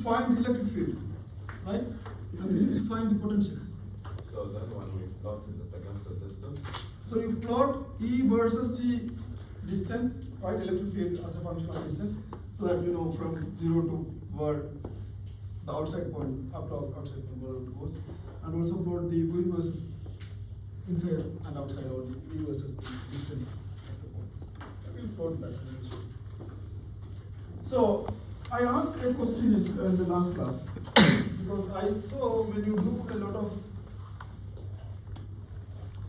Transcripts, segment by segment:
find the electric field, right? And this is to find the potential. So then when we plot it against the distance? So you plot E versus C distance, right? Electric field as a function of distance, so that you know from 0 to where the outside point, up to outside point where it goes. And also plot the V versus inside and outside, or the V versus the distance of the points. I will plot that. So I asked a question in the last class because I saw when you do a lot of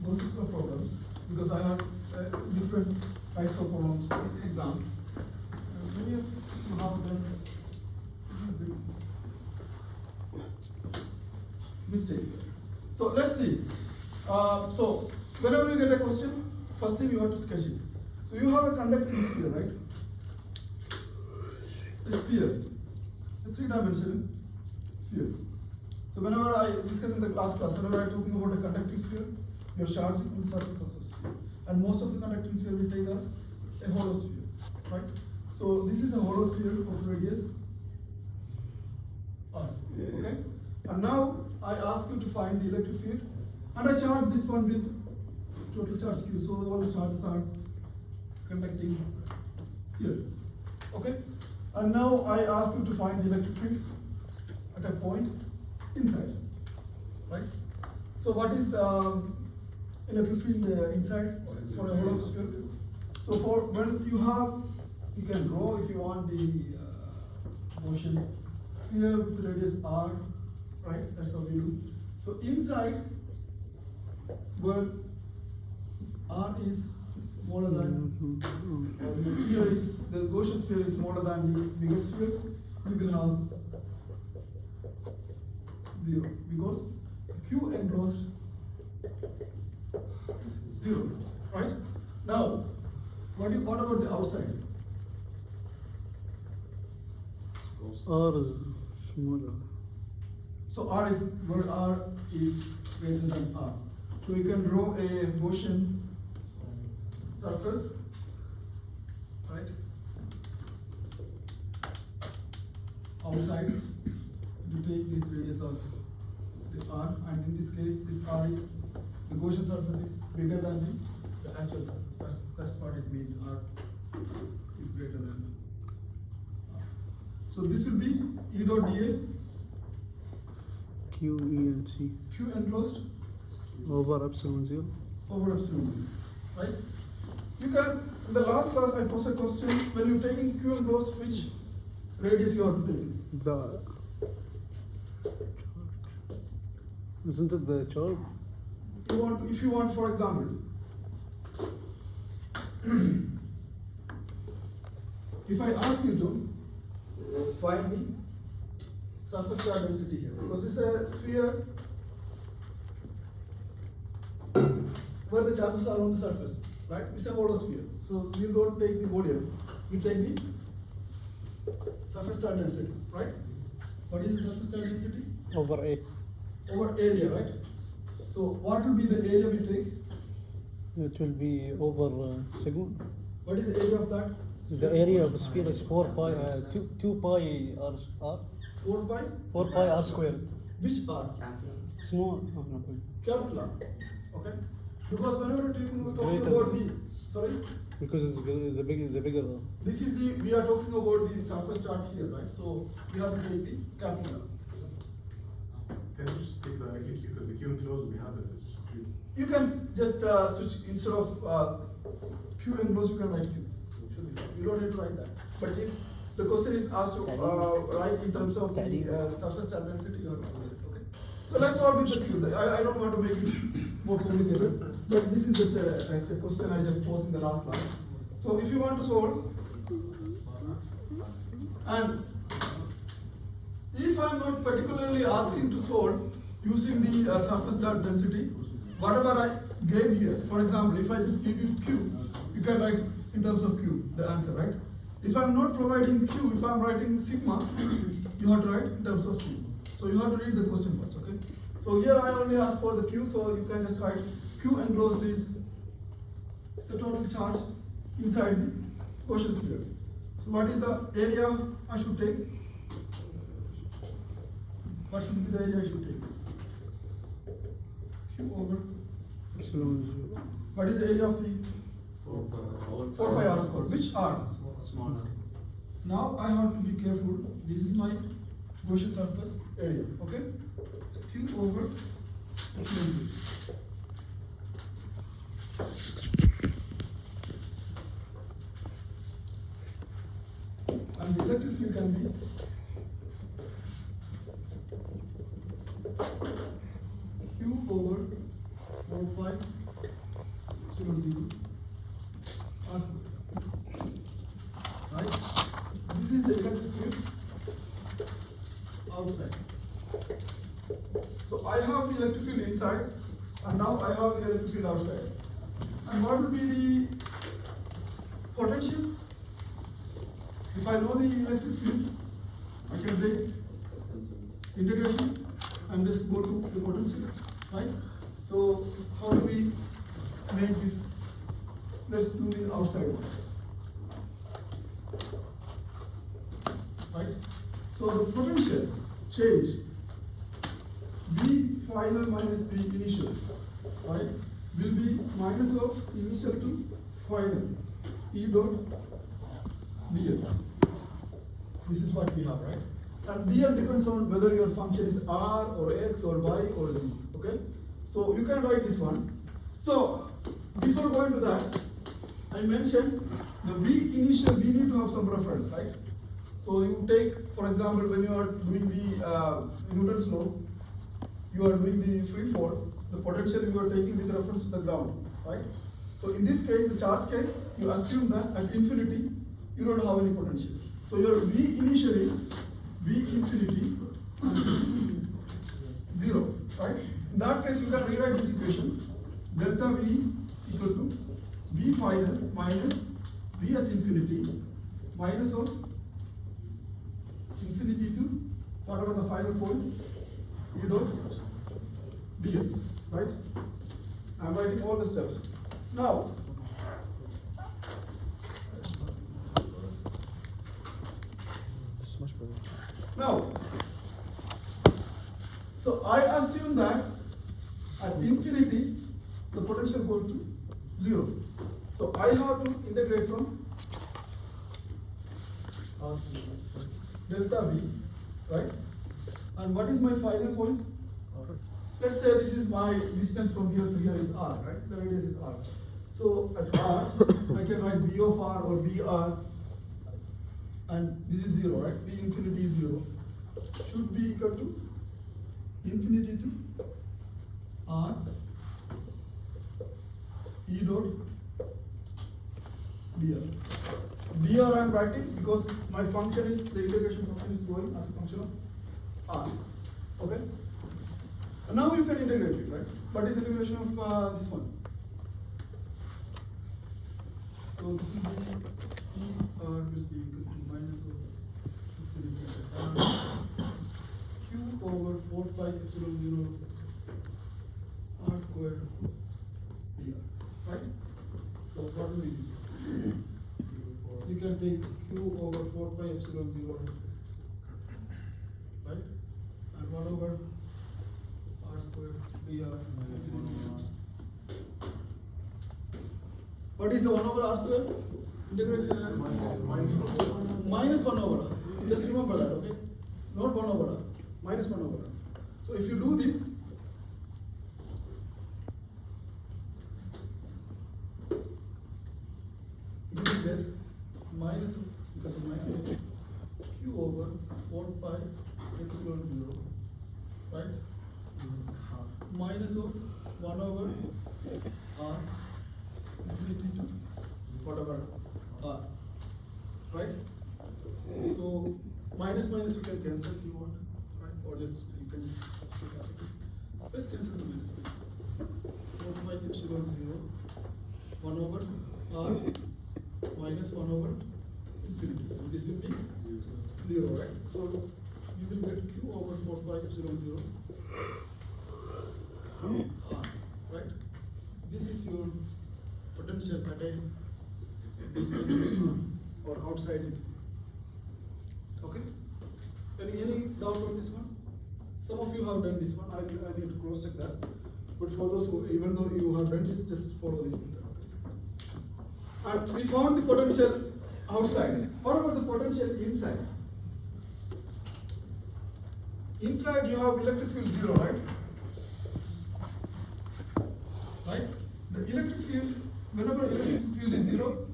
those sort of problems, because I had different types of problems in exam. Many of you have done mistakes there. So let's see. So whenever you get a question, first thing you have to sketch it. So you have a conducting sphere, right? A sphere, a three-dimensional sphere. So whenever I discuss in the class, whenever I'm talking about a conducting sphere, you're charging on the surface of the sphere. And most of the conducting sphere will take us a hollow sphere, right? So this is a hollow sphere of radius R, okay? And now I ask you to find the electric field, and I charge this one with total charge Q, so all the charges are conducting here, okay? And now I ask you to find the electric field at a point inside, right? So what is electric field inside for a hollow sphere? So for when you can draw if you want the motion sphere with radius R, right? That's how we do. So inside, where R is smaller than the sphere is, the Gaussian sphere is smaller than the bigger sphere, you will have 0 because Q enclosed is 0, right? Now, what about the outside? R is smaller. So R is where R is greater than R. So you can draw a Gaussian surface, right? Outside, you take this radius as the R, and in this case, this R is the Gaussian surface is bigger than the actual surface. That's what it means. R is greater than R. So this will be E dot dA. Q, E, and C. Q enclosed Over epsilon 0. over epsilon, right? You can, in the last class I posed a question, when you're taking Q enclosed, which radius you have to take? The. Isn't it the charge? If you want, for example, if I ask you to find the surface charge density here, because it's a sphere where the charges are on the surface, right? It's a hollow sphere, so you don't take the volume, you take the surface charge density, right? What is the surface charge density? Over A. Over area, right? So what will be the area we take? It will be over sigma. What is the area of that? The area of the sphere is 4 pi, 2 pi r. 4 pi? 4 pi r squared. Which R? Small. Capital R. Okay? Because whenever we're talking Greater. about the, sorry? Because it's the bigger. This is the, we are talking about the surface charge here, right? So we have to take the capital R. Can you just take directly Q, because the Q enclosed we have it, it's just Q. You can just switch, instead of Q enclosed, you can write Q. Should be fine. You don't need to write that. But if the question is asked to write in terms of the surface charge density, you have to do it, okay? So let's start with the Q. I don't want to make it more complicated, but this is just a question I just posed in the last class. So if you want to solve, and if I'm not particularly asking to solve using the surface charge density, whatever I gave here, for example, if I just give you Q, you can write in terms of Q, the answer, right? If I'm not providing Q, if I'm writing sigma, you have to write in terms of Q. So you have to read the question first, okay? So here I only ask for the Q, so you can just write Q enclosed is the total charge inside the Gaussian sphere. So what is the area I should take? what should be the area I should take? Q over, Epsilon 0. what is the area of the 4 pi r square? Which r? Small r. Now I have to be careful. This is my Gaussian surface area. Okay? So Q over epsilon 0. And the electric field can be Q over 4 pi epsilon 0 r square. Right? This is the electric field outside. So I have the electric field inside, and now I have the electric field outside. And what will be the potential? If I know the electric field, I can take integration and just go to the potential, right? So how do we make this? Let's do the outside one. Right? So the potential change B final minus B initial, right, will be minus of initial to final E dot dl. This is what we have, right? And dl depends on whether your function is r or x or y or z. Okay? So you can write this one. So before going to that, I mentioned the B initial, we need to have some reference, right? So you take, for example, when you are doing the Newton's law, you are doing the free fall, the potential you are taking with reference to the ground, right? So in this case, the charge case, you assume that at infinity, you don't have any potential. So your V initial is V infinity and this is 0, right? In that case, you can rewrite this equation. Delta V is equal to V final minus V at infinity minus of infinity to whatever the final point E dot dl, right? I am writing all the steps. Now, It's much better. now, so I assume that at infinity the potential goes to 0. So I have to integrate from delta V, right? And what is my final point? Let's say this is my distance from here to here is r, right? The radius is r. So at r, I can write b of r or br, and this is 0, right? B infinity is 0. Should be equal to infinity to r E dot dr. Dr I am writing because my function is, the integration function is going as a function of r. Okay? And now you can integrate it, right? What is the integration of this one? So this will be E r will be equal to minus of infinity to r q over 4 pi epsilon 0 r square dr, right? So what will be this one? You can take q over 4 pi epsilon 0, right? And 1 over r square dr. What is the 1 over r square? Integrate minus 1 over r. Just remember that, okay? Not 1 over r, minus 1 over r. So if you do this, you will get minus of q over 4 pi epsilon 0, right? Minus of 1 over r infinity to whatever r, right? So minus minus you can cancel if you want, right? Or just you can just take as it is. Let's cancel the minus minus. 4 pi epsilon 0, 1 over r minus 1 over infinity. And this will be 0, right? So you will get q over 4 pi epsilon 0 r, right? This is your potential at a distance or outside this. Okay? Any doubt on this one? you have done this one, I need to cross check that. But for those who, even though you have done this, just follow this method. Okay. And we found the potential outside. What about the potential inside? Inside you have electric field 0, right? Right? The electric field, whenever electric field is 0,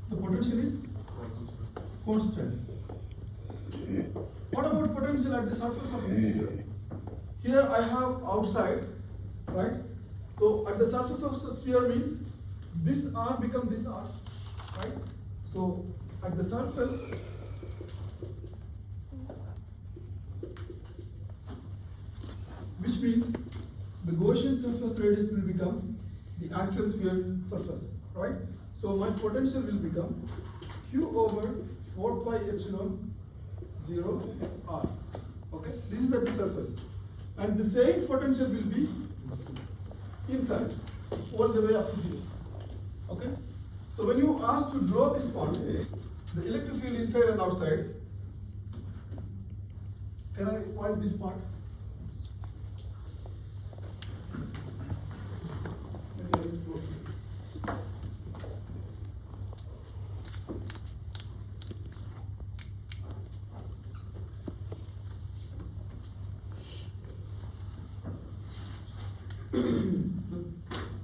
the potential is constant. What about potential at the surface of the sphere? Here I have outside, right? So at the surface of the sphere means this R become this R, right? So at the surface, which means the Gaussian surface radius will become the actual sphere surface, right? So my potential will become Q over 4 pi epsilon 0 R. Okay, this is at the surface, and the same potential will be inside, all the way up to here. Okay, so when you ask to draw this one, the electric field inside and outside, can I wipe this part? Maybe I just go.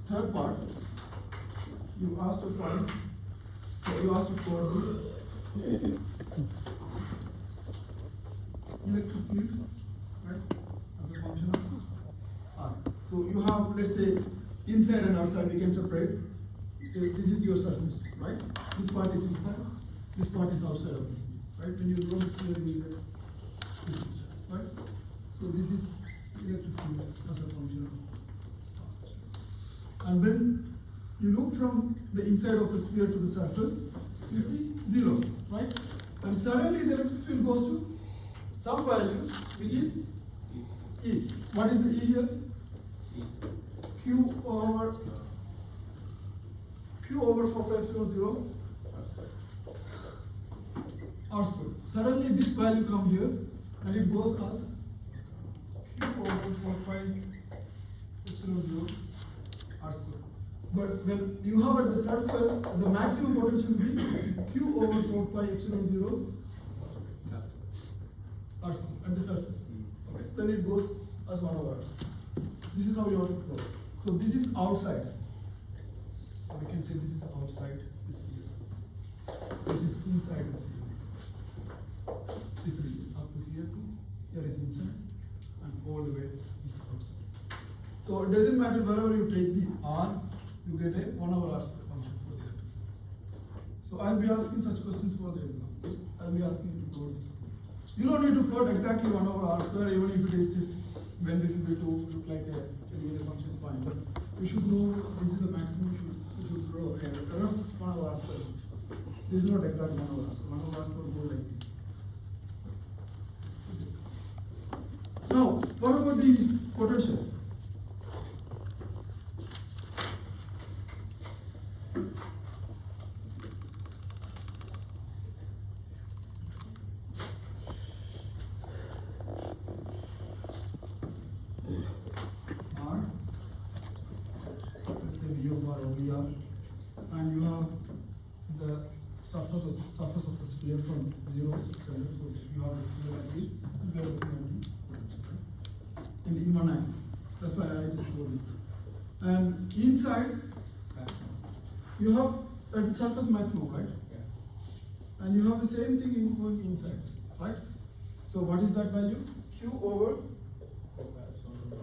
The third part, you asked to find, so you asked to plot the electric field, right, as a function of R. So you have, let's say, inside and outside, we can separate. Say this is your surface, right? This part is inside, this part is outside of this, right? When you draw this sphere, you get this picture, right? So this is electric field as a function of R. And when you look from the inside of the sphere to the surface, you see 0, right? And suddenly the electric field goes to some value, which is E. What is the E here? Q over 4 pi epsilon 0 R square. Suddenly this value come here, and it goes as Q over 4 pi epsilon 0 R square. But when you have at the surface, the maximum potential will be Q over 4 pi epsilon 0 R square at the surface. Okay. Then it goes as 1 over R. This is how you have to plot. So this is outside. Or we can say this is outside the sphere. This is inside the sphere. This region up to here is inside, and all the way is outside. So it doesn't matter wherever you take the R, you get a 1 over R square function for the electric. So I'll be asking such questions for the exam. I'll be asking you to plot this. You don't need to plot exactly 1 over R square, even if it is this when little bit to look like a linear function is fine. But you should know this is the maximum. You should draw a rough 1 over R square. This is not exact 1 over R square. 1 over R square go like this. Now, what about the potential? R, let's say V of R or VR, and you have the surface of the sphere from 0 to center. So you have the sphere like this, and we are looking at the in the inner axis. That's why I just wrote this. And inside, you have at the surface maximum, right? Yeah. And you have the same thing in going inside, right? So what is that value? Q over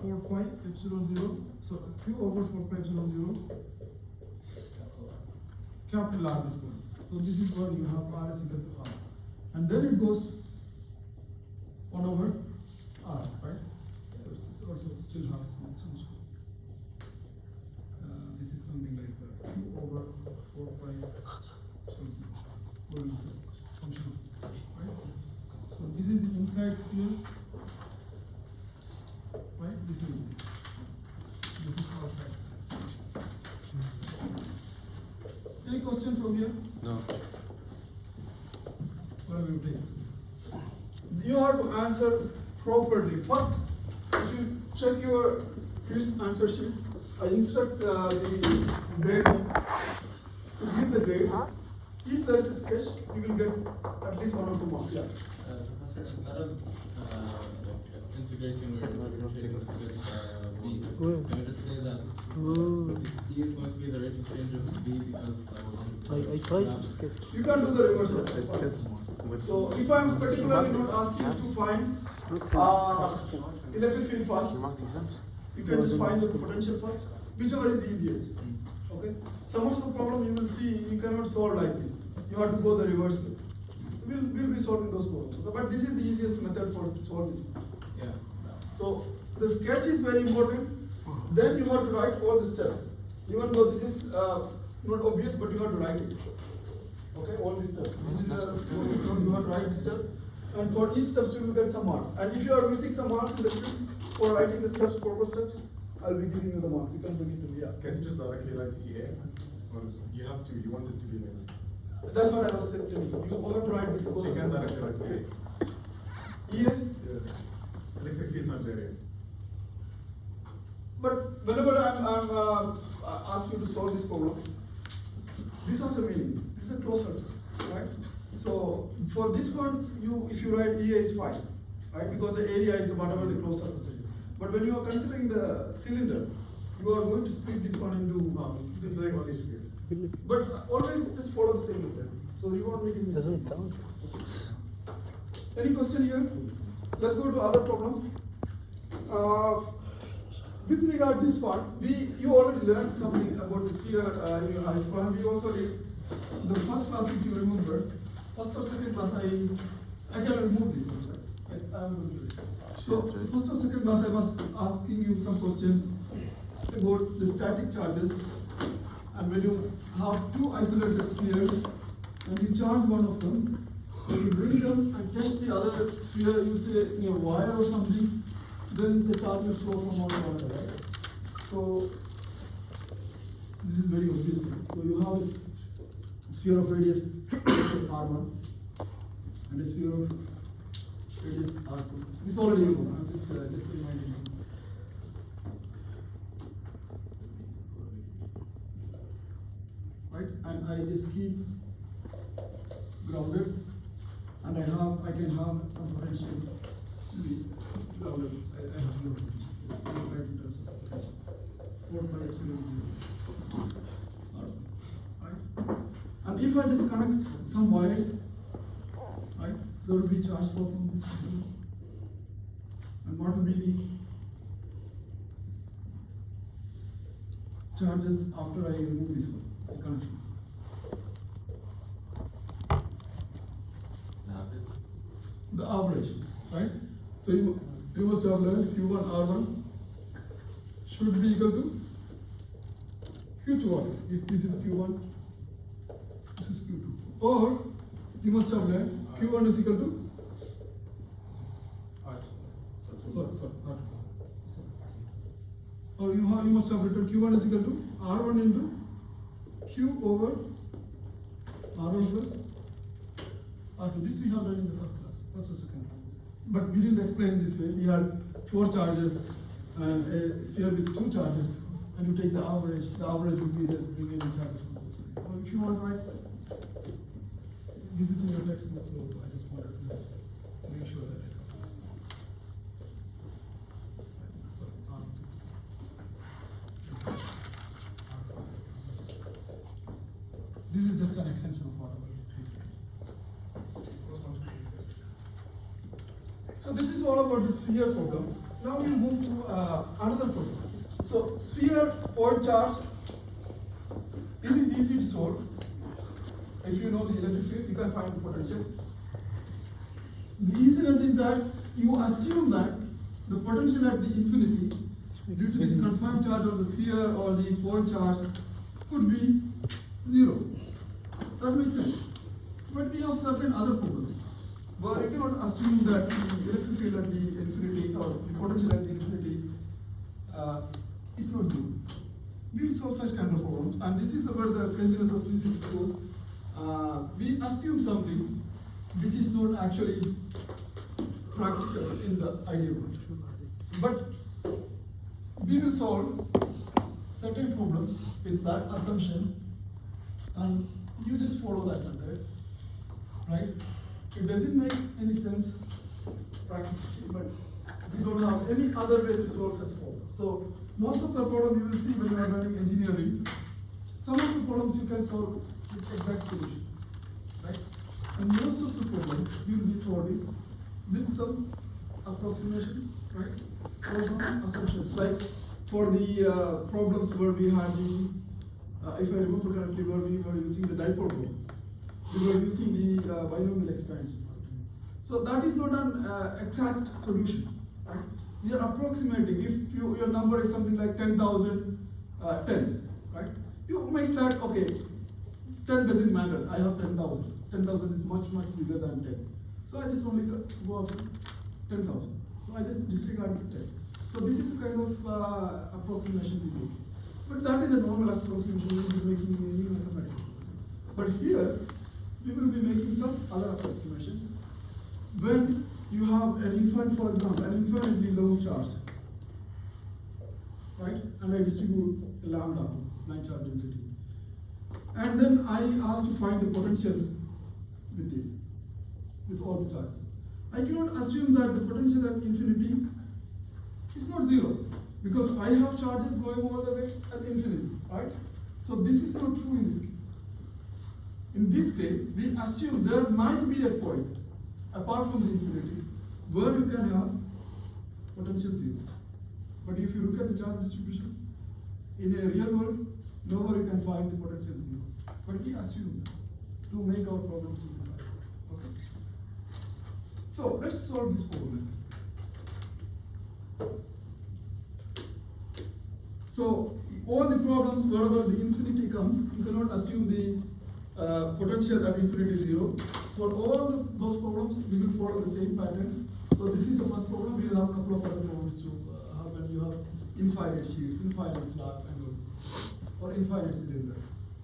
4 pi epsilon 0. So Q over 4 pi epsilon 0 capital R this point. So this is where you have R is equal to R. And then it goes 1 over R, right? So it's also still has some square. This is something like Q over 4 pi epsilon 0. What is it? Function, right? So this is the inside sphere. Right? This is outside. Any question from here? No. What will you take? You have to answer properly. First, if you check your quiz answer sheet. I instruct the grade to give the grades. If there is a sketch, you will get at least 1 or 2 marks. Yeah. Professor, instead of integrating or differentiating with B, can we just say that C is going to be the rate of change of B because I tried to sketch. You can do the reverse of this. So if I am particularly not asking you to find electric field first, you can just find the potential first, whichever is easiest. Okay. Some of the problem you will see you cannot solve like this. You have to go the reverse way. So we'll be solving those problems. Okay? But this is the easiest method for to solve this. Yeah. So the sketch is very important. Then you have to write all the steps. Even though this is not obvious, but you have to write it. Okay, all these steps. This is the process note, you have to write this step. And for each step you will get some marks. And if you are missing some marks in the quiz for writing the steps, proper steps, I'll be giving you the marks. You can bring it to me. Yeah. Can you just directly write EA? Or you have to, you want it to be like That's what I was saying. You have to write this you process. can directly write EA. Yeah. Yeah. Electric field times area. But whenever I'm asked you to solve this problem, this has a meaning. This is a closed surface, right? So for this one, if you write EA is fine, right? Because the area is whatever the closed surface area. But when you are considering the cylinder, you are going to split this one into. It's saying only sphere. But always just follow the same method. So you won't make any Doesn't mistakes. sound. Any question here? Let's go to other problem. With regard to this part, you already learned something about the sphere in your high school, and we also did the first class, if you remember, first or second class, I can remove this one, right? I'm going to do this. So, first or second class, I was asking you some questions about the static charges, and when you have two isolated spheres, and you charge one of them, when you bring them and catch the other sphere, you say in a wire or something, then the charge will flow from one to another, right? So, this is very obvious. So, you have a sphere of radius R1 and a sphere of radius R2. This already you know, I'm just reminding you. Right? And I just keep grounded, and I can have some potential to be grounded. I have no potential. It's right in terms of potential. 4 pi epsilon 0. Right? And if I just connect some wires, right, there will be charge flow from this component. And what will be the charges after I remove this one, the connections? The average, right? So you must have learned Q1 R1 should be equal to Q2 R1. If this is Q1, this is Q2. Or you must have learned Q1 is equal to sorry, not sorry. Or you must have written Q1 is equal to R1 into Q over R1 plus R2. This we have done in the first or second class. But we didn't explain this way. We had 4 charges and a sphere with 2 charges, and you take the average would be the remaining charges from those. So if you want to write, this is in your textbook, so I just wanted to make sure that I have this. This is just an extension of whatever is this. So this is all about the sphere problem. Now we move to another problem. So sphere point charge, it is easy to solve. If you know the electric field, you can find the potential. The easiness is that you assume that the potential at the infinity, due to this confined charge of the sphere or the point charge, could be 0. That makes sense. But we have certain other problems. But you cannot assume that the electric field at the infinity or the potential at the infinity is not 0. We will solve such kind of problems, and this is where the craziness of physics goes. We assume something which is not actually practical in the ideal world. But we will solve certain problems with that assumption, and you just follow that method, right? It doesn't make any sense practically, but we don't have any other way to solve such problem. So most of the problem you will see when you are learning engineering, some of the problems you can solve with exact solution, right? And most of the problems you will be solving with some approximations, right? Or some assumptions, like for the problems where we had the, if I remember correctly, where we were using the dipole problem, we were using the binomial expansion. So that is not an exact solution, right? We are approximating. If your number is something like 10,010, right? You make that, okay, 10 doesn't matter, I have 10,000. 10,000 is much bigger than 10. So I just only go up to 10,000. So I just disregard the 10. So this is a kind of approximation we do. But that is a normal approximation we will be making in any mathematical. But here, we will be making some other approximations. When you have an infinite, for example, an infinitely long charge, right? And I distribute lambda, line charge density. And then I ask to find the potential with this, with all the charges. I cannot assume that the potential at infinity is not zero, because I have charges going all the way at infinity, right? So this is not true in this case. In this case, we assume there might be a point, apart from the infinity, where you can have potential zero. But if you look at the charge distribution, in a real world, nowhere you can find the potential zero. But we assume that to make our problem simplified. Okay? So let's solve this problem. So all the problems wherever the infinity comes, you cannot assume the potential at infinity zero. For all those problems, we will follow the same pattern. So this is the first problem. We will have a couple of other problems to have when you have infinite sheet, infinite slab, and all this, or infinite cylinder.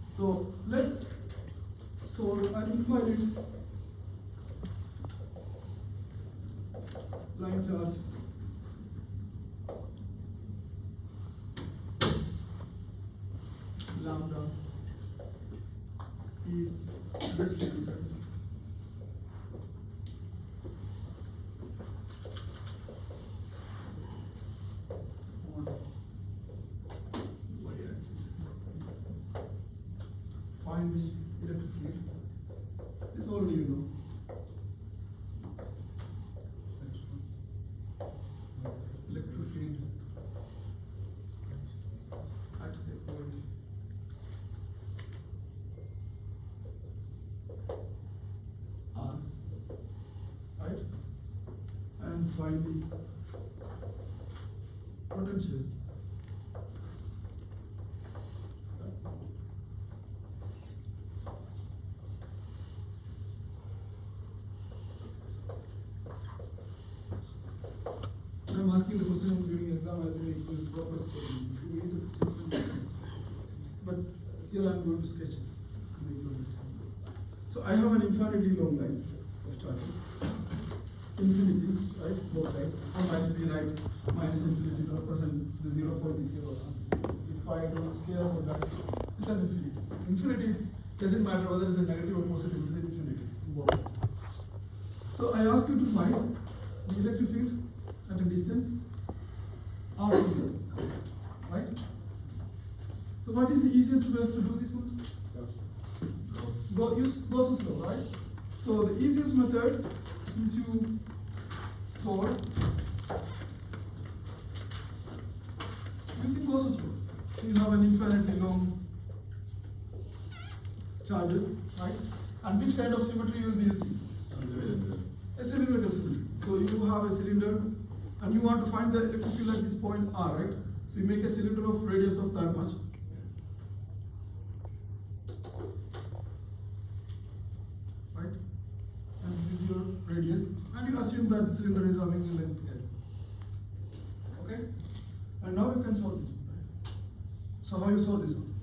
So let's solve an infinite line charge lambda is distributed on y-axis. Find the electric field. This already you know. Electric field at a point R, right? And find the potential I'm asking the question during exam, I think it will proper statement. You need to simple. But here I'm going to sketch it to make you understand. So I have an infinitely long line of charges. Infinity, right? Both sides. Sometimes we write minus infinity to represent the 0 point is here or something. So if I don't care about that, it's an infinity. Infinity doesn't matter whether it's a negative or positive, it's an infinity in both sides. So I ask you to find the electric field at a distance r from zero, right? So what is the easiest way to do this one? Use Gauss's law, right? So the easiest method is you solve using Gauss's law. So you have an infinitely long charges, right? And which kind of symmetry you will be using? A cylindrical symmetry. So you have a cylinder and you want to find the electric field at this point R, right? So you make a cylinder of radius of that much. Right? And this is your radius. And you assume that the cylinder is having a length L. Okay? And now you can solve this one, right? So how you solve this one?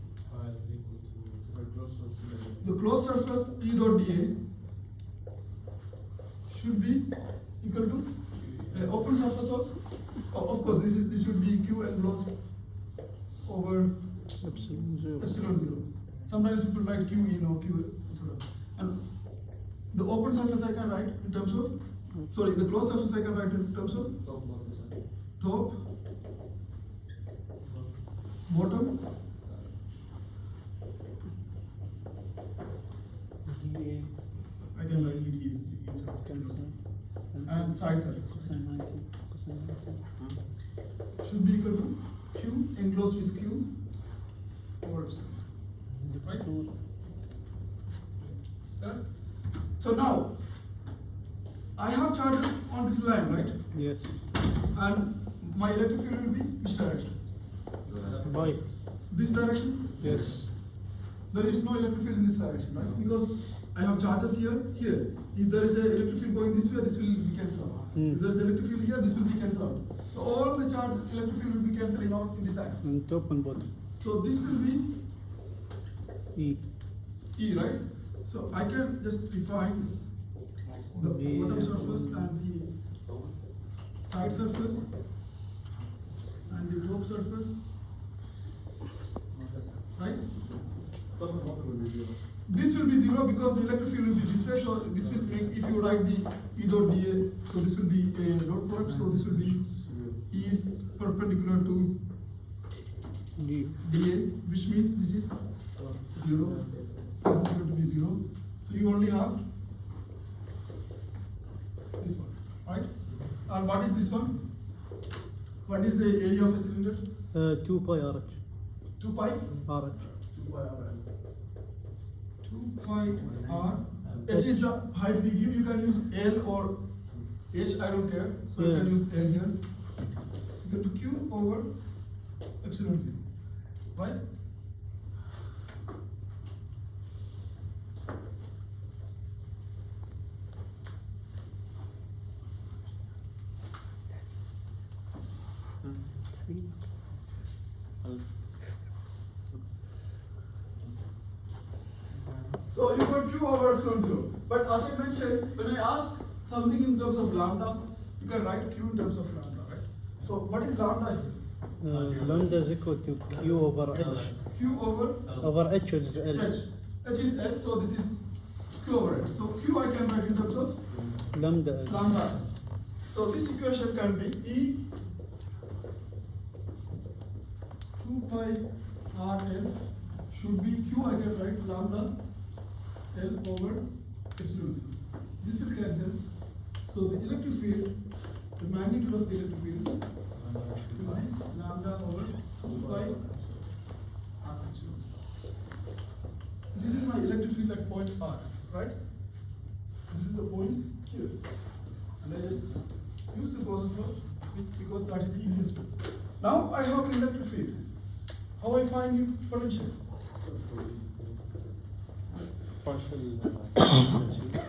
The closed surface E dot dA should be equal to open surface of course this should be Q enclosed Zero. epsilon 0. Sometimes people write q in or q, etc. And the open surface I can write in terms of, sorry, the closed surface I can write in terms of top, bottom, DA. I can write ED and side surface. Should be equal to q, enclosed is q over epsilon. Right? Correct? So now, I have charges on this line, right? Yes. And my electric field will be which direction? By. This direction? Yes. There is no electric field in this direction, right? Because I have charges here, here. If there is an electric field going this way, this will be cancelled out. If there is electric field here, this will be cancelled out. So all the charge electric field will be cancelling out in this axis. On top and bottom. So this will be E. E, right? So I can just define the B. bottom surface and the side surface and the top surface, right? This will be 0 because the electric field will be this way, so this will make, if you write the E dot dA, so this will be a dot product, so this will be E is perpendicular to D. dA, which means this is 0, this is going to be 0, so you only have this one, right? And what is this one? What is the area of a cylinder? 2 pi RH. 2 pi? RH. 2 pi r. H is the height we give. You can use L or H, I don't care. So you can use L here. So equal to Q over epsilon 0. Right? So you got Q over epsilon 0. But as I mentioned, when I ask something in terms of lambda, you can write Q in terms of lambda, right? So what is lambda here? Lambda is equal to Q over H. Q over Over H is L. H. H is L, so this is Q over H. So Q I can write in terms of Lambda. lambda. So this equation can be E 2 pi R L should be Q, I can write lambda L over epsilon 0. This will cancel. So the electric field, the magnitude of the electric field will be lambda over 2 pi R epsilon 0. This is my electric field at point R, right? This is the point here. And I just use the process for it because that is the easiest way. Now I have electric field. How I find the potential?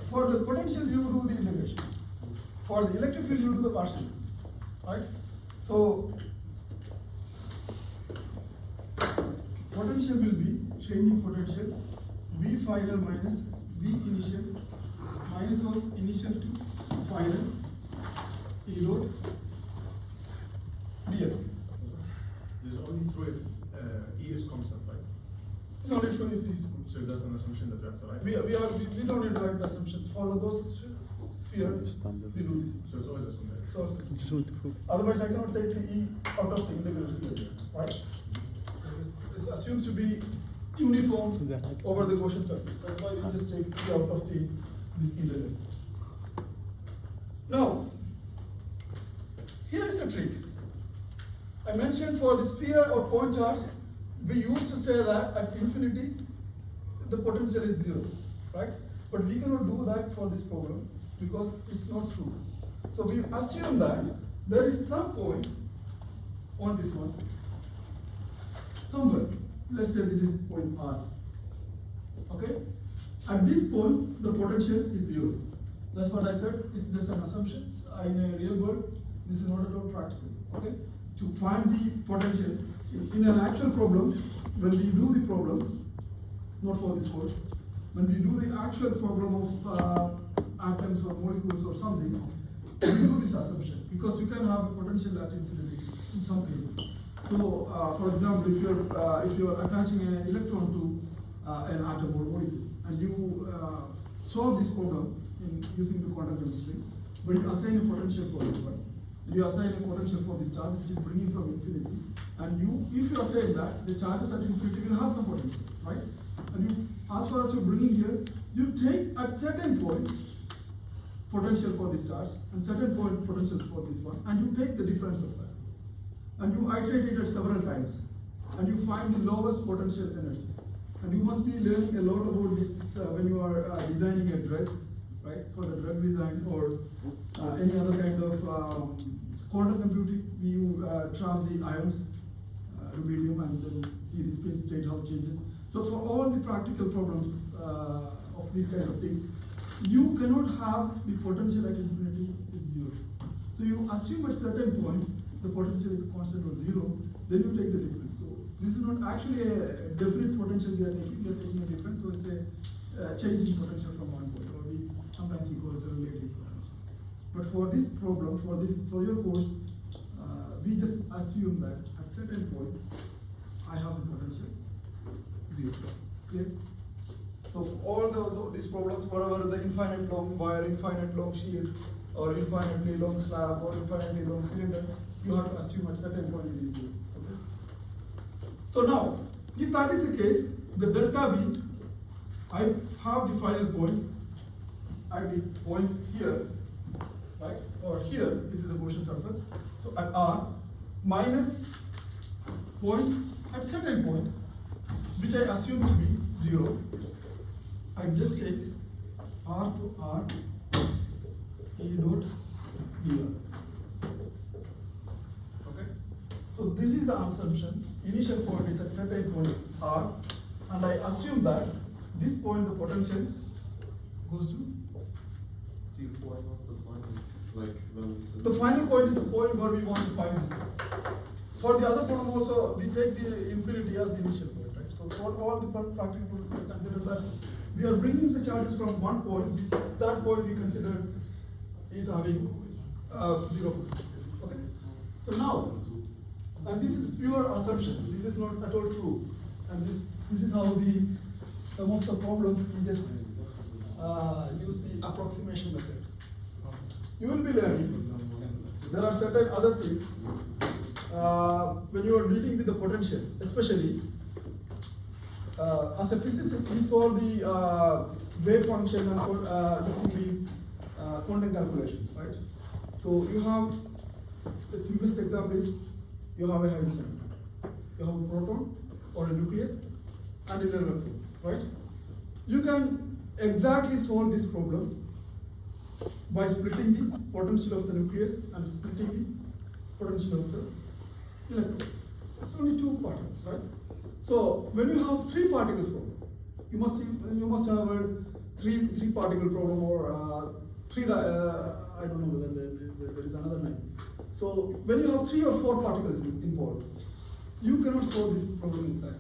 For the potential you do the integration. For the electric field you do the partial. Right? So potential will be changing potential V final minus V initial minus of initial to final E dot dl. This is only true if E is constant, right? It's only true if it's good. So that's an assumption that you have to write. We don't need to write the assumptions. For the Gauss sphere, we do this. So it's always assumed that. So It's not true. otherwise I cannot take the E out of the integral here, right? So it's assumed to be uniform over the Gaussian surface. That's why we just take E out of this integral. Now, here is the trick. I mentioned for the sphere or point charge, we used to say that at infinity, the potential is 0, right? But we cannot do that for this problem because it's not true. So we assume that there is some point on this one, somewhere. Let's say this is point R. Okay? At this point, the potential is 0. That's what I said. It's just an assumption. In a real world, this is not at all practical. Okay? To find the potential in an actual problem, when we do the problem, not for this course, when we do the actual problem of atoms or molecules or something, we do this assumption because you can have a potential at infinity in some cases. So, for example, if you're attaching an electron to an atom or molecule, and you solve this problem in using the quantum chemistry, but you assign a potential for this one. You assign a potential for this charge, which is bringing from infinity, and if you assign that, the charges at infinity will have some potential, right? And you, as far as you're bringing here, you take at certain point potential for this charge and certain point potential for this one, and you take the difference of that, and you iterate it at several times, and you find the lowest potential energy. And you must be learning a lot about this when you are designing a drug, right? For the drug design or any other kind of quantum computing, you trap the ions, rubidium, and then see the spin state, how it changes. So for all the practical problems of these kind of things, you cannot have the potential at infinity is zero. So you assume at certain point the potential is constant or zero, then you take the difference. So this is not actually a definite potential we are taking a difference, so it's a change in potential from one point, or sometimes we call it a relative potential. But for this problem, for your course, we just assume that at certain point, I have the potential zero. Clear? So for all these problems, whatever the infinite long wire, infinite long sheet, or infinitely long slab, or infinitely long cylinder, you have to assume at certain point it is zero. Okay? So now, if that is the case, the delta V, I have the final point at the point here, right? Or here, this is the motion surface. So at R, minus point at certain point, which I assume to be zero. I just take R to R, E dot dr. Okay? So this is the assumption. Initial point is at certain point R, and I assume that this point the potential goes to zero. Why not the final? Like when we said. The final point is the point where we want to find this point. For the other problem also, we take the infinity as the initial point, right? So for all the practical problems, we consider that we are bringing the charges from one point. That point we consider is having 0. Okay. So now, and this is pure assumption. This is not at all true. And this is how some of the problems we just use the approximation method. You will be learning. There are certain other things when you are dealing with the potential, especially as a physicist, we solve the wave function and using the quantum calculations, right? So you have the simplest example is you have a hydrogen, you have a proton or a nucleus and an electron, right? You can exactly solve this problem by splitting the potential of the nucleus and splitting the potential of the electron. It's only 2 particles, right? So when you have 3 particles problem, you must have a three particle problem or I don't know whether there is another name. So when you have 3 or 4 particles involved, you cannot solve this problem inside.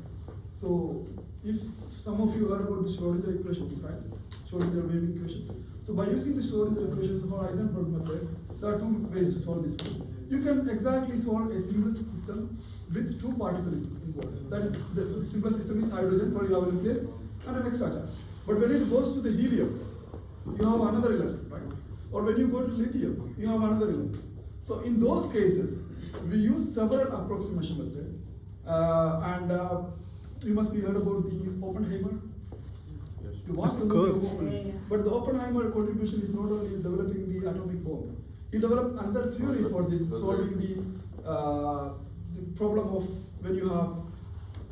So if some of you heard about the Schrodinger equations, right? Schrodinger wave equations. So by using the Schrodinger equations, the Heisenberg method, there are 2 ways to solve this problem. You can exactly solve a simplest system with 2 particles involved. That is, the simplest system is hydrogen, for you have a nucleus and an extra charge. But when it goes to the helium, you have another electron, right? Or when you go to lithium, you have another electron. So in those cases, we use several approximation methods. You must be heard about the Oppenheimer. Yes. You watch the Of movie course. Oppenheimer. But the Oppenheimer contribution is not only developing the atomic bomb. He developed another theory for this, solving the problem of when you have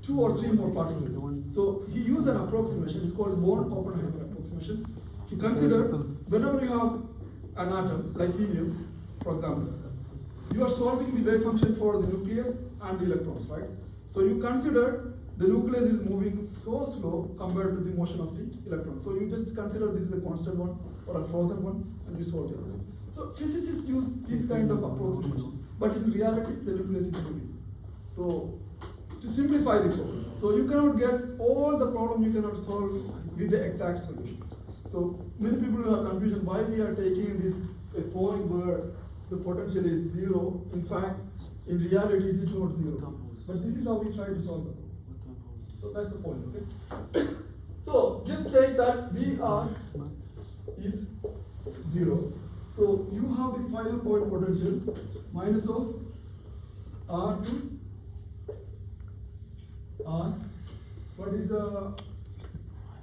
2 or 3 more particles. So he used an approximation. It's called Born-Oppenheimer approximation. He considered whenever you have an atom like helium, for example, you are solving the wave function for the nucleus and the electrons, right? So you consider the nucleus is moving so slow compared to the motion of the electron. So you just consider this is a constant one or a frozen one, and you solve it. So physicists use this kind of approximation, but in reality, the nucleus is moving. So to simplify the problem, so you cannot get all the problem you cannot solve with the exact solution. So many people have confusion why we are taking this a point where the potential is 0. In fact, In reality, this is not 0. But this is how we try to solve it. So that's the point, okay? So just take that VR is 0. So you have the final point potential minus of R to R. What is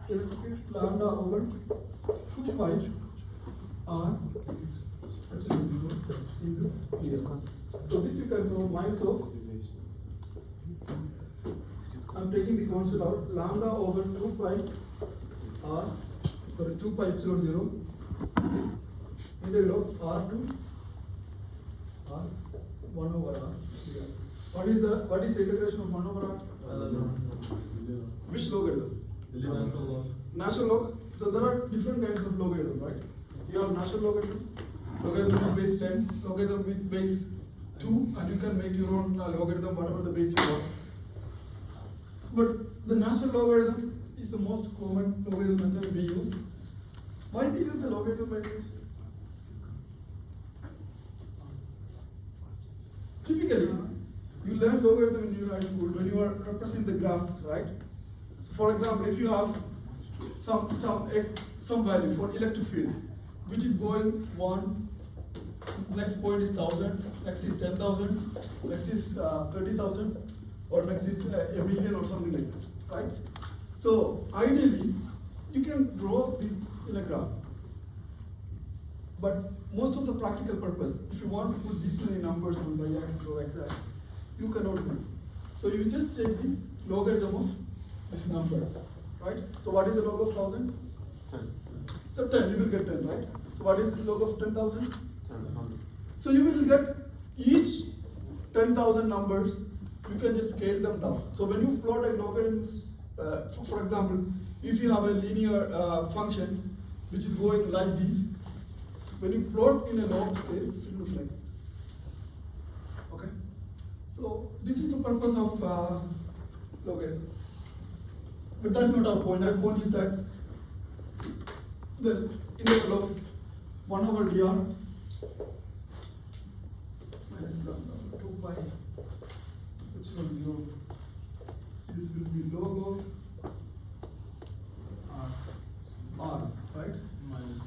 electric lambda over 2 pi R epsilon 0 into clear. So this you can solve minus of, I'm taking the constant out, lambda over 2 pi R, sorry, 2 pi epsilon 0 integral of R to R 1 over R. Yeah. What is the integration of 1 over R? Which logarithm? Natural log. So there are different kinds of logarithm, right? You have natural logarithm, logarithm with base 10, logarithm with base 2, and you can make your own logarithm, whatever the base you want. But the natural logarithm is the most common logarithm method we use. Why we use the logarithm method? Typically, you learn logarithm in high school when you are representing the graphs, right? So for example, if you have some value for electric field, which is going 1, next point is 1000, next is 10,000, next is 30,000, or next is a million or something like that, right? So ideally, you can draw this in a graph. But most of the practical purpose, if you want to put these many numbers on y-axis or x-axis, you cannot do. So you just take the logarithm of this number, right? So what is the log of 1000? 10. So 10, you will get 10, right? So what is the log of 10,000? 10. So you will get each 10,000 numbers, you can just scale them down. So when you plot a logarithm, for example, if you have a linear function which is going like this, when you plot in a log scale, it will look like this. Okay? So this is the purpose of logarithm. But that's not our point. Our point is that the integral of 1 over dr minus lambda 2 pi epsilon 0. This will be log of r, right? Minus.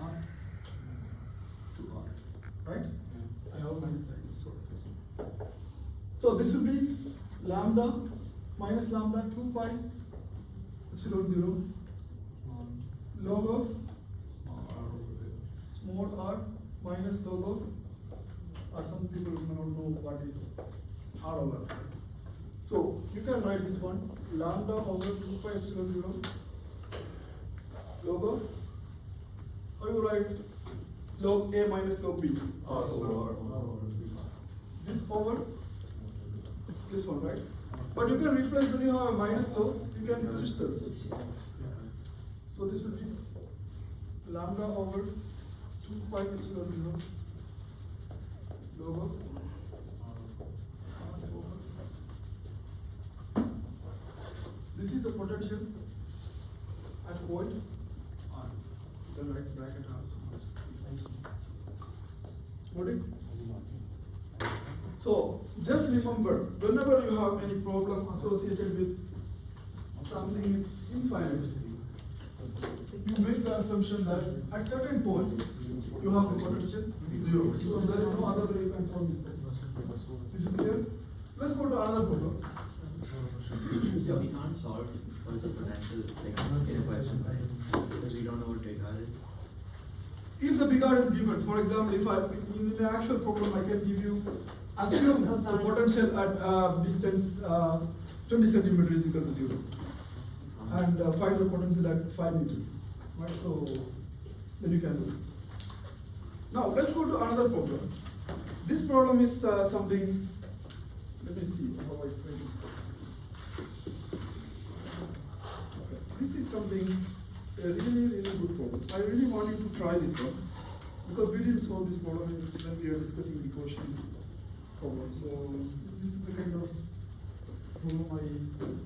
R to r, right? I have minus sign. So this will be lambda minus lambda 2 pi epsilon 0 log of small r minus log of, or some people may not know what is r over r. So you can write this one, lambda over 2 pi epsilon 0 log of, how you write log a minus log b? R over R. This over this one, right? But you can replace when you have a minus log, you can switch this. So this will be lambda over 2 pi epsilon 0 log of r over. This is a potential at point r. You can write bracket r. Got it? So just remember, whenever you have any problem associated with something is infinite, you make the assumption that at certain point you have the potential 0. Because there is no other way you can solve this problem. This is clear? Let's go to another problem. So we can't solve for the potential, like, in a question, right? Because we don't know what big R is. If the big R is given, for example, if in the actual problem I can give you, assume the potential at distance 20 centimeter is equal to 0, and find the potential at 5 meters, right? So then you can do this. Now let's go to another problem. This problem is something. Let me see how I frame this problem. Okay. This is something a really good problem. I really want you to try this one because we didn't solve this problem when we were discussing the quotient problem. So this is the kind of problem I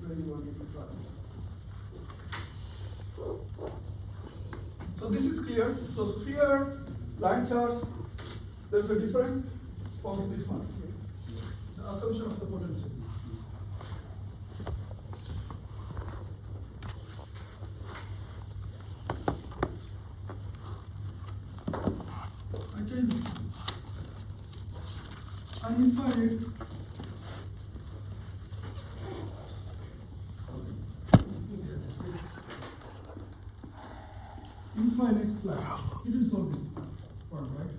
really want you to try. So this is clear. So sphere, line charge, there's a difference. of this one. The assumption of the potential. I change it. An infinite infinite slab. It will solve this one, right?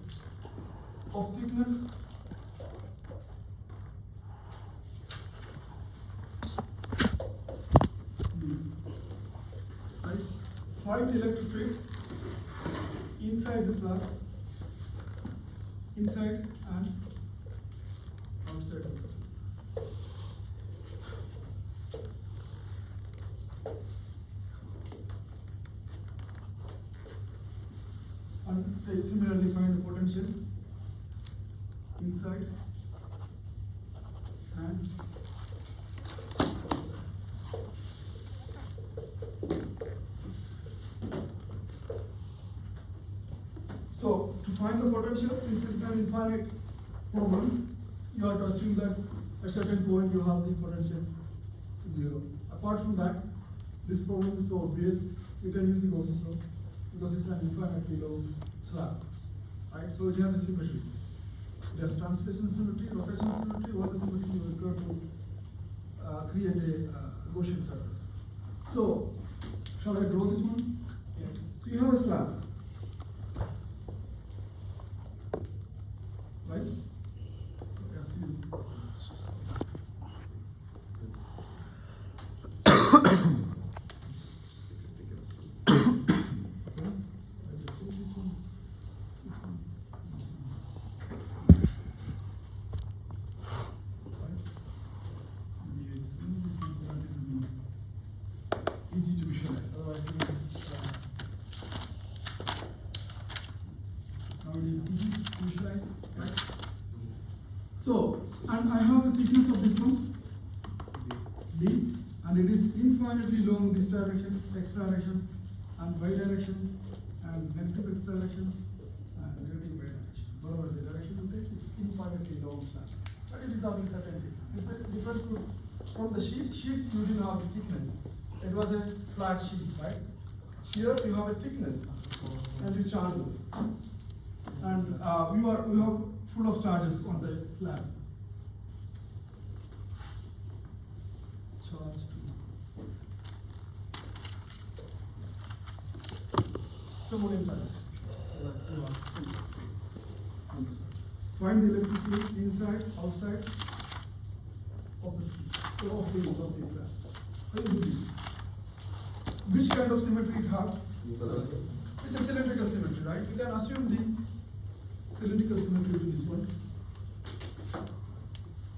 Of thickness B. Right? Find the electric field inside the slab, inside and outside of the slab. And say similarly find the potential inside and outside. So to find the potential, since it's an infinite problem, you have to assume that at a certain point you have the potential 0. Apart from that, this problem is so obvious, you can use the Gauss's law because it's an infinitely low slab, right? So it has a symmetry. It has translation symmetry, rotation symmetry, all the symmetry you require to create a Gaussian surface. So, shall I draw this one? Yes. So you have a slab, right? So I assume. Easy to visualize, otherwise you will just, now it is easy to visualize, right? So, and I have the thickness of this one, B, and it is infinitely long this direction, x direction, and y direction, and negative x direction, and negative y direction. Whatever the direction you take, it's infinitely long slab. But it is having certain thickness. It's a different from the sheet. Sheet you didn't have the thickness. It was a flat sheet, right? Here you have a thickness and a charge, and we have full of charges on the slab. Charge 2. Some more charges. Find the electric field inside, outside of the slab. How do you do this? Which kind of symmetry it have? It's a cylindrical symmetry, right? You can assume the cylindrical symmetry to this one.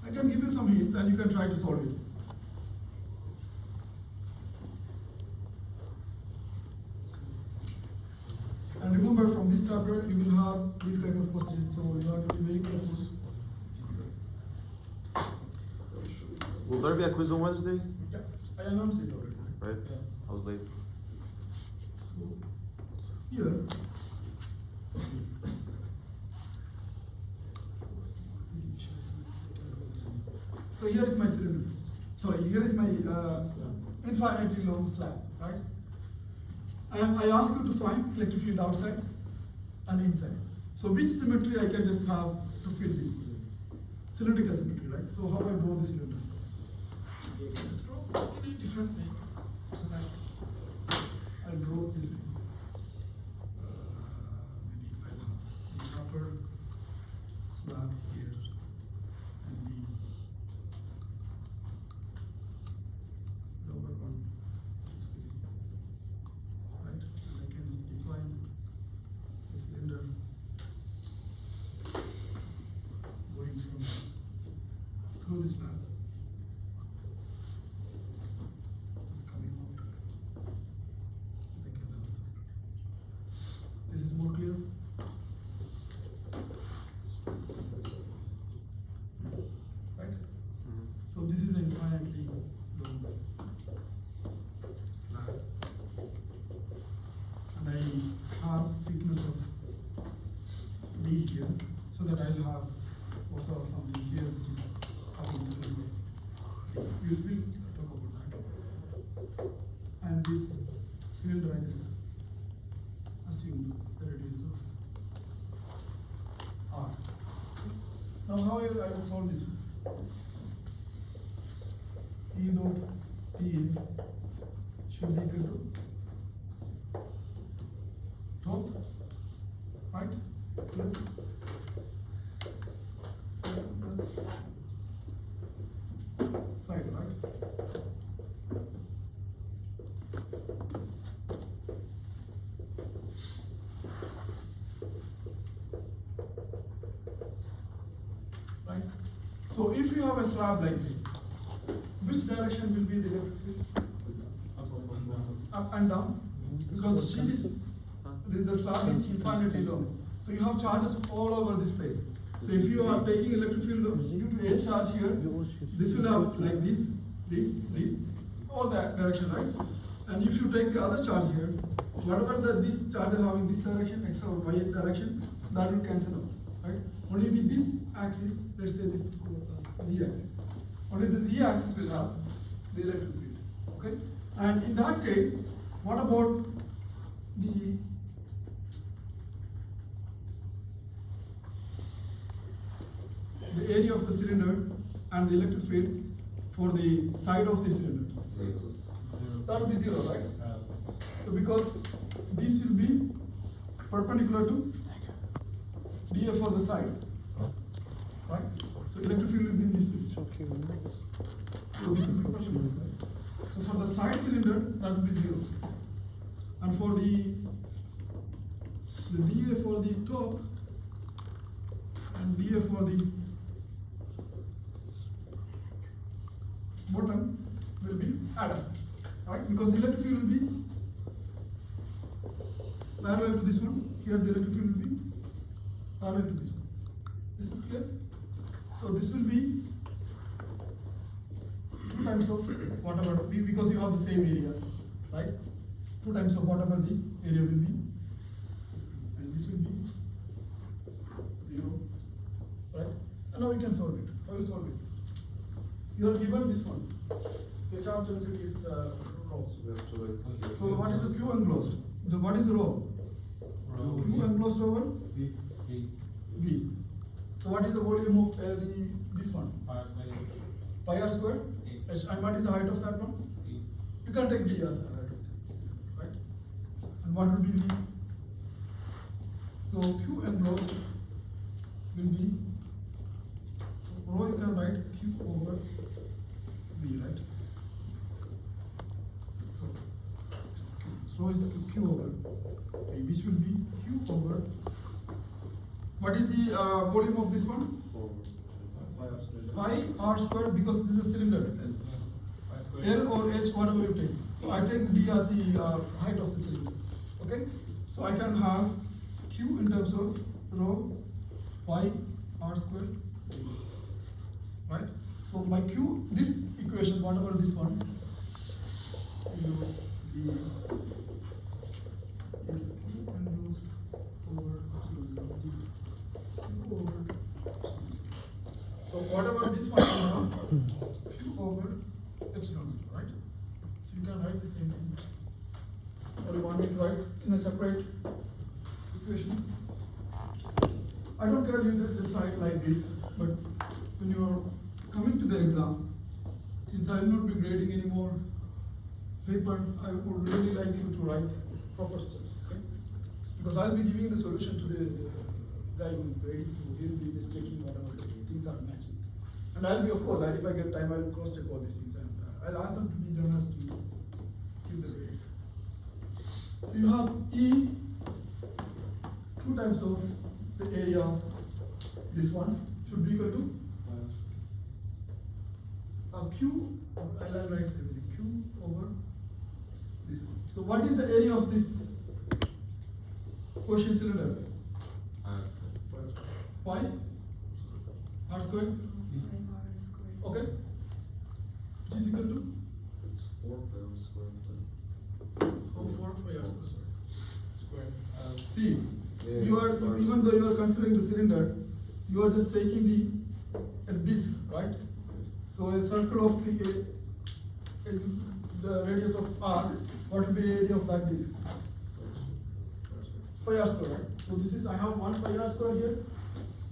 I can give you some hints and you can try to solve it. And remember, from this chapter you will have these kind of questions, so you have to be very careful. Will there be a quiz on Wednesday? Yeah, I announced it already. Right? Yeah. I was late. So here, so here is my cylinder. Sorry, here is my infinitely long slab, right? And I ask you to find electric field outside and inside. So which symmetry I can just have to fill this cylindrical symmetry, right? So how I draw the cylinder? Just draw in a different way, so that I'll draw this way. Maybe I'll have the upper slab here and the lower one this way, right? And I can just define the cylinder going from through this slab. Coming out like that. This is more clear. Right? So this is infinitely long slab, and I have thickness of D here, so that I'll have what's We will talk about that. And this cylinder, I just assume the radius of R. Now how I will solve this one? E dot P should be equal to top, right? Plus side, right? Right? So if you have a slab like this, which direction will be the electric field? Up and down? Because the sheet is, the slab is infinitely long. So you have charges all over this place. So if you are taking electric field due to a charge here, this will have like this, all that direction, right? And if you take the other charge here, whatever this charge is having this direction, x or y direction, that will cancel out, right? Only with this axis, let's say this z axis, only the z axis will have the electric field, okay? And in that case, what about the area of the cylinder and the electric field for the side of the cylinder? That will be 0, right? So because this will be perpendicular to dA for the side, right? So electric field will be in this direction. So this will be perpendicular, right? So for the side cylinder, that will be 0. And for the dA for the top and dA for the bottom will be added, right? Because the electric field will be parallel to this one. Here the electric field will be parallel to this one. This is clear? So this will be 2 times of whatever, because you have the same area, right? 2 times of whatever the area will be. And this will be 0, right? And now we can solve it. How will you solve it? You are given this one. The charge density is rho. So what is the Q enclosed? What is the rho? Q enclosed over V. So what is the volume of this one? Pi r square. And what is the height of that one? You can take D as the height of that, right? And what will be the? So Q enclosed will be. So rho you can write Q over V, right? So rho is Q over V, which will be Q over. What is the volume of this one? Pi r squared, because this is a cylinder. L or H, whatever you take. So I take D as the height of the cylinder. Okay? So I can have Q in terms of rho pi r squared. Right? So my Q, this equation, whatever this one, is Q enclosed over this Q over. So whatever this one is now, Q over epsilon 0, right? So you can write the same thing. Or you want me to write in a separate equation? I don't care you just write like this, but when you are coming to the exam, since I will not be grading any more paper, I would really like you to write proper steps, okay? Because I'll be giving the solution to the guy who is grading, so he'll be just checking whatever the things are matching. And I'll be, of course, if I get time, I'll cross check all these things, and I'll ask them to be generous to give the grades. So you have E, 2 times of the area, this one should be equal to Q, I'll write everything, Q over this one. So what is the area of this quotient cylinder? Pi r squared. Okay. Which is equal to? It's 4 pi r squared. 4 pi r squared. See, Yeah, you it's are, even though you are considering the cylinder, you are just taking the disc, right? So So a circle of the radius of r, what will be the area of that disk? Pi r square, right? So this is, I have one pi r square here,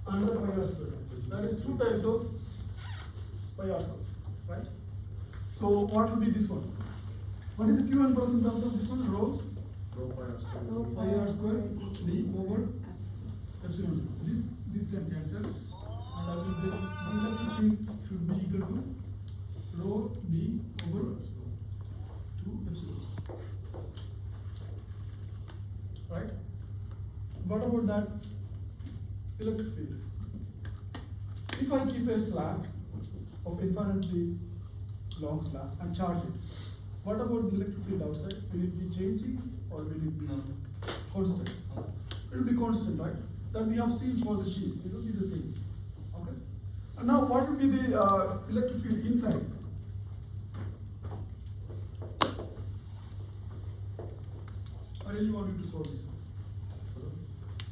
another pi r square. That is 2 times of pi r square, right? So what will be this one? What is the Q1 in terms of this one? Rho pi r square d over epsilon zero. This can cancel, and I will get the electric field should be equal to rho d over 2 epsilon zero. Right? What about that electric field? If I keep a slab of infinitely long slab and charge it, what about the electric field outside? Will it be changing or will it be constant? It will be constant, right? That we have seen for the sheet. It will be the same. Okay. And now, what will be the electric field inside? I really want you to solve this one.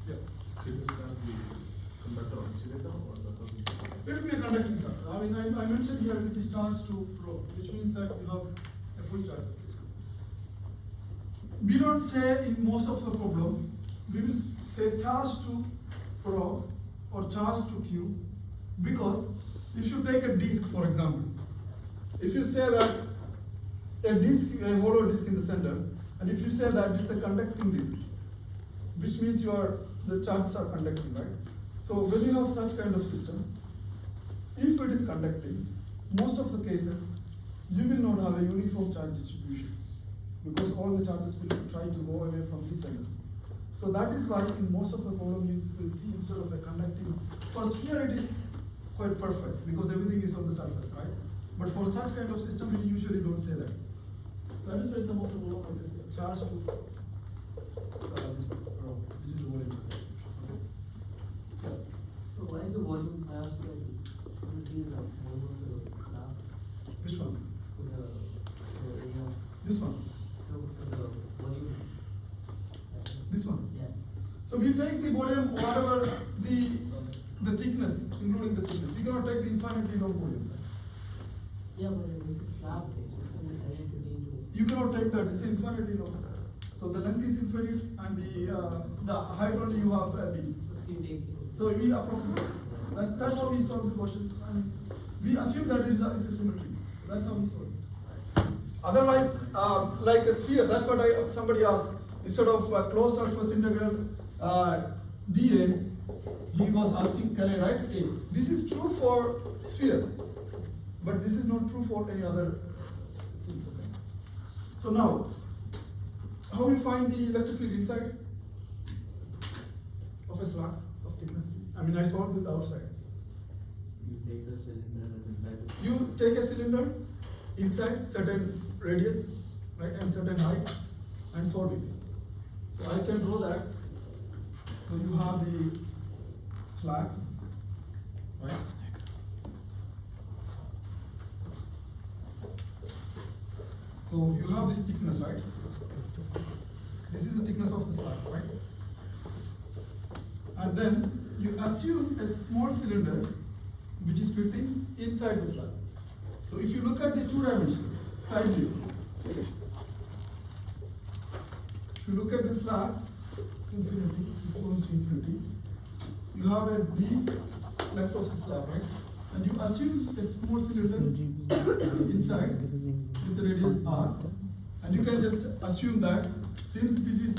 Yeah. Can this not be conductor or insulator or that doesn't? It will be a conducting circuit. I mean, I mentioned here which is charged to rho, which means that you have a full charge of this. We don't say in most of the problem, we will say charge to rho or charge to Q, because if you take a disk, for example, if you say that a disk, a hollow disk in the center, and if you say that it's a conducting disk, which means the charges are conducting, right? So when you have such kind of system, if it is conducting, most of the cases, you will not have a uniform charge distribution, because all the charges will try to go away from this center. So that is why in most of the problem you will see instead of a conducting, for sphere it is quite perfect, because everything is on the surface, right? But for such kind of system, we usually don't say that. That is why some of the problem is charge to this one, which is the volume charge distribution. Okay. So why is the volume higher square between the volume of the slab Which one? to the area of This one. the volume? This one. Yeah. So we take the volume, whatever the thickness, including the thickness. We cannot take the infinitely long volume. Yeah, but it is slab, right? So it's identity into it. You cannot take that. It's infinitely long. So the length is infinite, and the height only you have d. So you take it. So we approximate. That's how we solve this question. And we assume that it is a symmetry. So that's how we solve it. Otherwise, like a sphere, that's what somebody asked. Instead of closed surface integral dA, he was asking, can I write A? This is true for sphere, but this is not true for any other things. Okay? So now, how we find the electric field inside of a slab of thickness T? I mean, I solved it outside. You take the cylinder that's inside the. You take a cylinder inside certain radius, right, and certain height, and solve it. So I can draw that. So you have the slab, right? So you have this thickness, right? This is the thickness of the slab, right? And then you assume a small cylinder which is fitting inside the slab. So if you look at the two-dimensional side view, if you look at the slab, it's infinity, it's goes to infinity. You have a d length of the slab, right? And you assume a small cylinder inside with the radius r, and you can just assume that since this is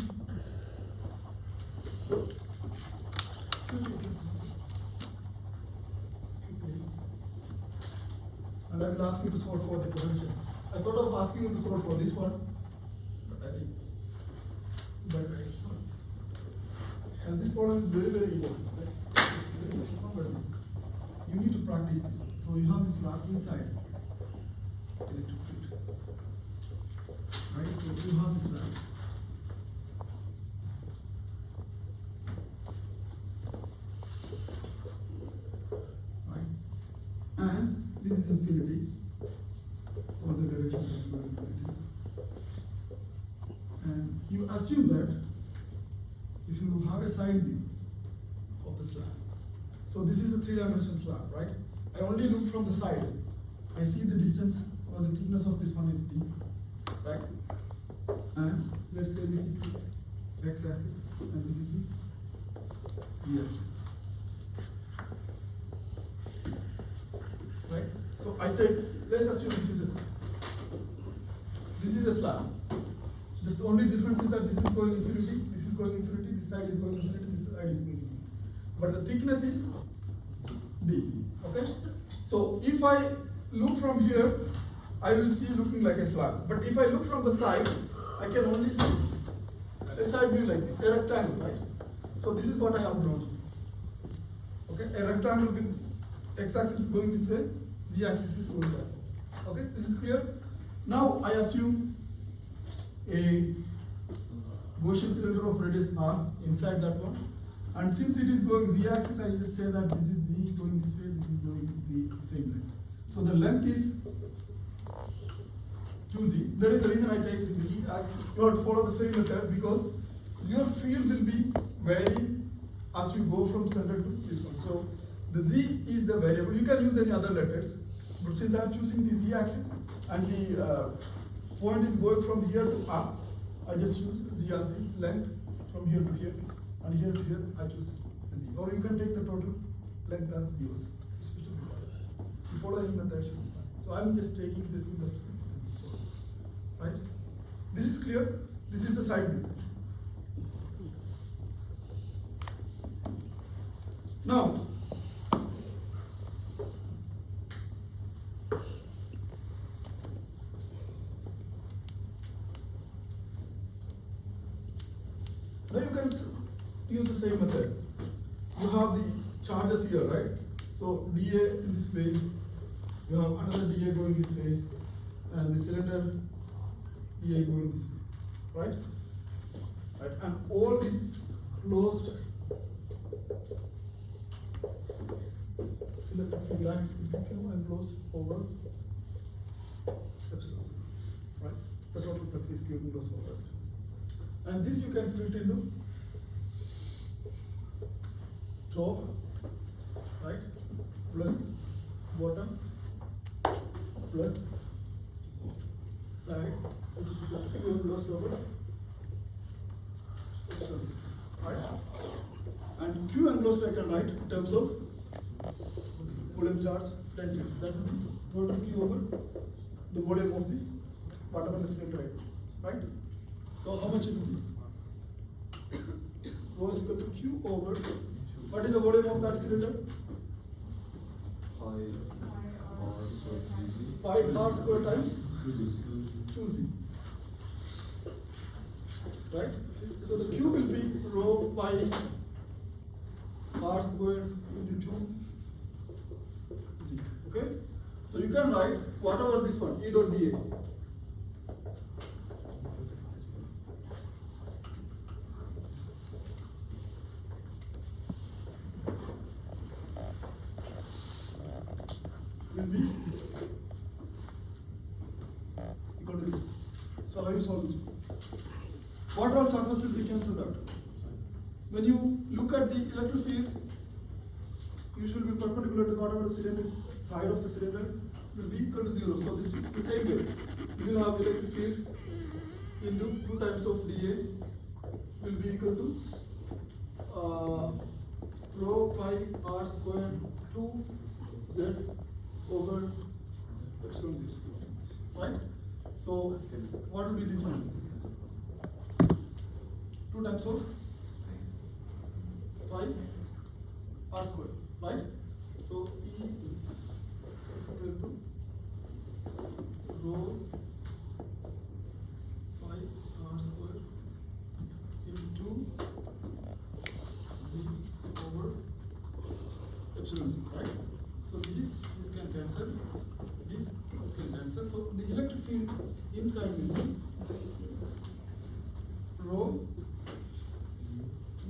and I will ask you to solve for the potential. I thought of asking you to solve for this one, but I think better I solve this one. And this problem is very, very important. Right? This is remember this. You need to practice this one. So you have this slab inside electric field. Right? So you have this slab. Right? And this is infinity, or the direction of infinity. And you assume that if you have a side view of the slab, so this is a three-dimensional slab, right? I only look from the side. I see the distance or the thickness of this one is d, right? And let's say this is the x-axis and this is the y-axis. Right? So I take, let's assume this is a slab. This is a slab. The only difference is that this is going infinity, this is going infinity, this side is going infinity, this side is going infinity. But the thickness is d. Okay? So if I look from here, I will see looking like a slab. But if I look from the side, I can only see a side view like this, a rectangle, right? So this is what I have drawn. Okay, a rectangle with x-axis is going this way, z-axis is going that way. Okay, this is clear? Now I assume a Gaussian cylinder of radius r inside that one. And since it is going z-axis, I just say that this is z going this way, this is going z, same length. So the length is 2z. There is a reason I take z as you have to follow the same method because your field will be varying as you go from center to this one. So the z is the variable. You can use any other letters, but since I am choosing the z-axis and the point is going from here to up, I just use z as the length from here to here, and here to here I choose z. Or you can take the total length as z also. You follow any method should be fine. So I'm just taking this in the spring. Right? This is clear. This is the side view. Now, you can use the same method. You have the charges here, right? So dA in this way, you have another dA going this way, and the cylinder dA going this way, right? Right, and all this closed electric field lines will become enclosed over epsilon, right? The total flux is Q enclosed over epsilon. And this you can split into top, right, plus bottom, plus side, which is the Q enclosed over epsilon, right? And Q enclosed I can write in terms of volume charge density. That will be total Q over the volume of the whatever the cylinder is, right? So how much it will be? Rho is equal to Q over, what is the volume of that cylinder? Pi r square times 2z. Right? So the Q will be rho pi r square into 2z. Okay? So you can write whatever this one, E dot dA. Will be equal to this. So how you solve this? What all surface will be cancelled out? When you look at the electric field, usually be perpendicular to whatever the cylinder side of the cylinder will be equal to 0. So this the same way. You will have electric field into 2 times of dA will be equal to rho pi r square 2z over epsilon 0. Right? So what will be this one? 2 times of pi r square, right? So E is equal to rho pi r square into z over epsilon 0, right? So this can cancel, this can cancel. So the electric field inside will be rho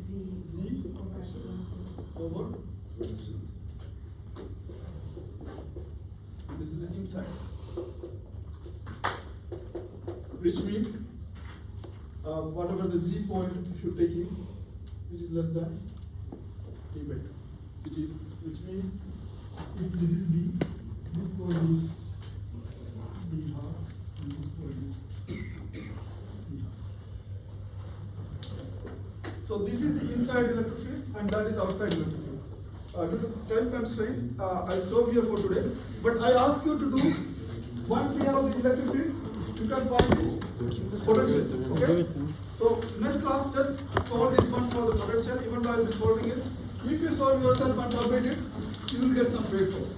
z over epsilon 0. This is the inside, which means whatever the z point if you take in, which is less than d by 2, which means if this is b, this point is So this is the inside electric field and that is outside electric field. Due to time constraint, I'll stop here for today. But I ask you to do, once we have the electric field, you can find the potential. Okay? So next class, just solve this one for the potential, even though I'll be solving it. If you solve yourself and submit it, you will get some grade for it.